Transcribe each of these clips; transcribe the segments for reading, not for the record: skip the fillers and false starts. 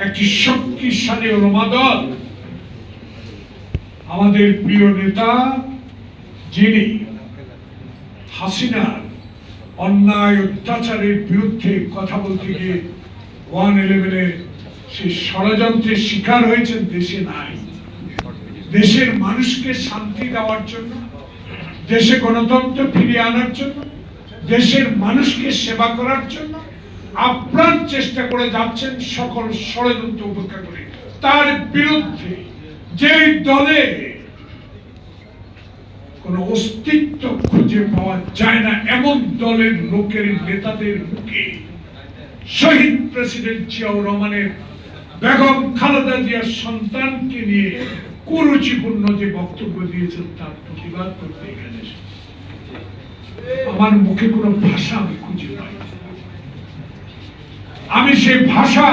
একটি শক্তিশালী রমাদল আমাদের প্রিয় নেতা, যিনি হাসিনার অন্যায় অত্যাচারের বিরুদ্ধে কথা বলতে গিয়ে 111-এ সেই ষড়যন্ত্রের শিকার হয়েছেন, দেশে নাই। দেশের মানুষকে শান্তি দেওয়ার জন্য, দেশে গণতন্ত্র ফিরিয়ে আনার জন্য, দেশের মানুষকে সেবা করার জন্য আপ্রাণ চেষ্টা করে যাচ্ছেন, সকল ষড়যন্ত্র উপেক্ষা করে। তার বিরুদ্ধে যে দলে কোন অস্তিত্ব খুঁজে পাওয়া যায় না, এমন দলের লোকের নেতাদের মুখে শহীদ প্রেসিডেন্ট জিয়াউর রহমানের বেগম খালেদা জিয়ার সন্তানকে নিয়ে কুরুচিপূর্ণ যে বক্তব্য দিয়েছেন তার প্রতিবাদ করতে এখানে আমার মুখে কোনো ভাষা আমি খুঁজে পাই। আমি সেই ভাষা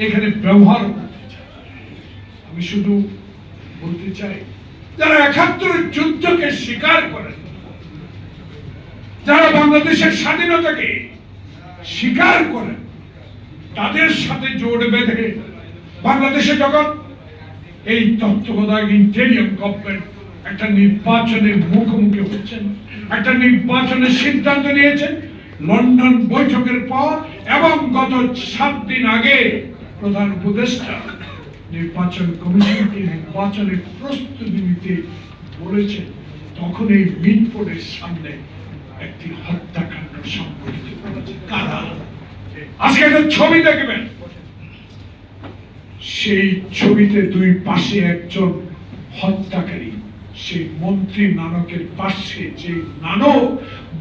এখানে ব্যবহার করতে চাই। আমি শুধু বলতে চাই, যারা ৭১-এর যুদ্ধকে স্বীকার করেন, যারা বাংলাদেশের স্বাধীনতাকে স্বীকার করেন, তাদের সাথে জোট বেঁধে বাংলাদেশে যখন এই তত্ত্বাবধায়ক ইন্টেরিয়ম গভর্নমেন্ট একটা নির্বাচনের মুখোমুখি হচ্ছেন, একটা নির্বাচনের সিদ্ধান্ত নিয়েছেন লন্ডন বৈঠকের পর, এবং গত ৭ দিন আগে প্রধান উপদেষ্টা নির্বাচন কমিশনকে নির্বাচনের প্রস্তুতি নিতে বলেছেন, তখন এই মিটফোর্ডের সামনে একটি হত্যাকাণ্ড সংঘটিত করেছে। কারা? আজকে একটা ছবি দেখবেন, সেই ছবিতে দুই পাশে একজন হত্যাকারী, সেই মন্ত্রী নানকের পাশে যে নানক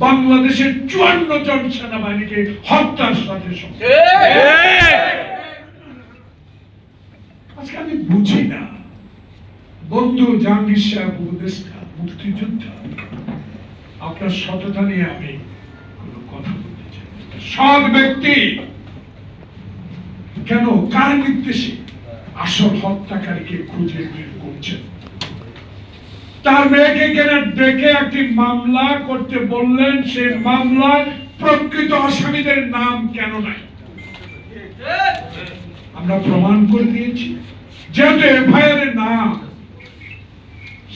বাংলাদেশের ৫৪ জন সেনাবাহিনীকে হত্যার সাথে আজকে আমি বুঝি না। বন্ধু জাহাঙ্গীর সাহেব উপদেষ্টা, মুক্তিযোদ্ধা, আপনার সততা নিয়ে আমি কোনো কথা বলতে চাই। সৎ ব্যক্তি কেন, কার নির্দেশে আসল হত্যাকারীকে খুঁজে বের করছেন? তার মেয়েকে কেন ডেকে একটি মামলা করতে বললেন? সেই মামলায় প্রকৃত আসামিদের নাম কেন নাই? আমরা প্রমাণ করে দিয়েছি, যেহেতু এফআইআর এর নাম,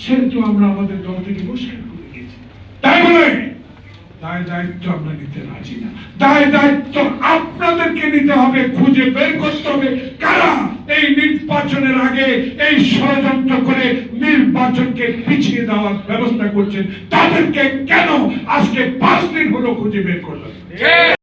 সেহেতু আমরা আমাদের দল থেকে বহিষ্কার করে দিয়েছি। তাই বলে দায় দায়িত্ব আমরা নিতে রাজি না। দায় দায়িত্ব আপনাদেরকে নিতে হবে, খুঁজে বের করতে হবে কারা এই নির্বাচনের আগে এই ষড়যন্ত্র করে নির্বাচনকে পিছিয়ে দেওয়ার ব্যবস্থা করছেন। তাদেরকে কেন আজকে 5 দিন হলো খুঁজে বের করলেন?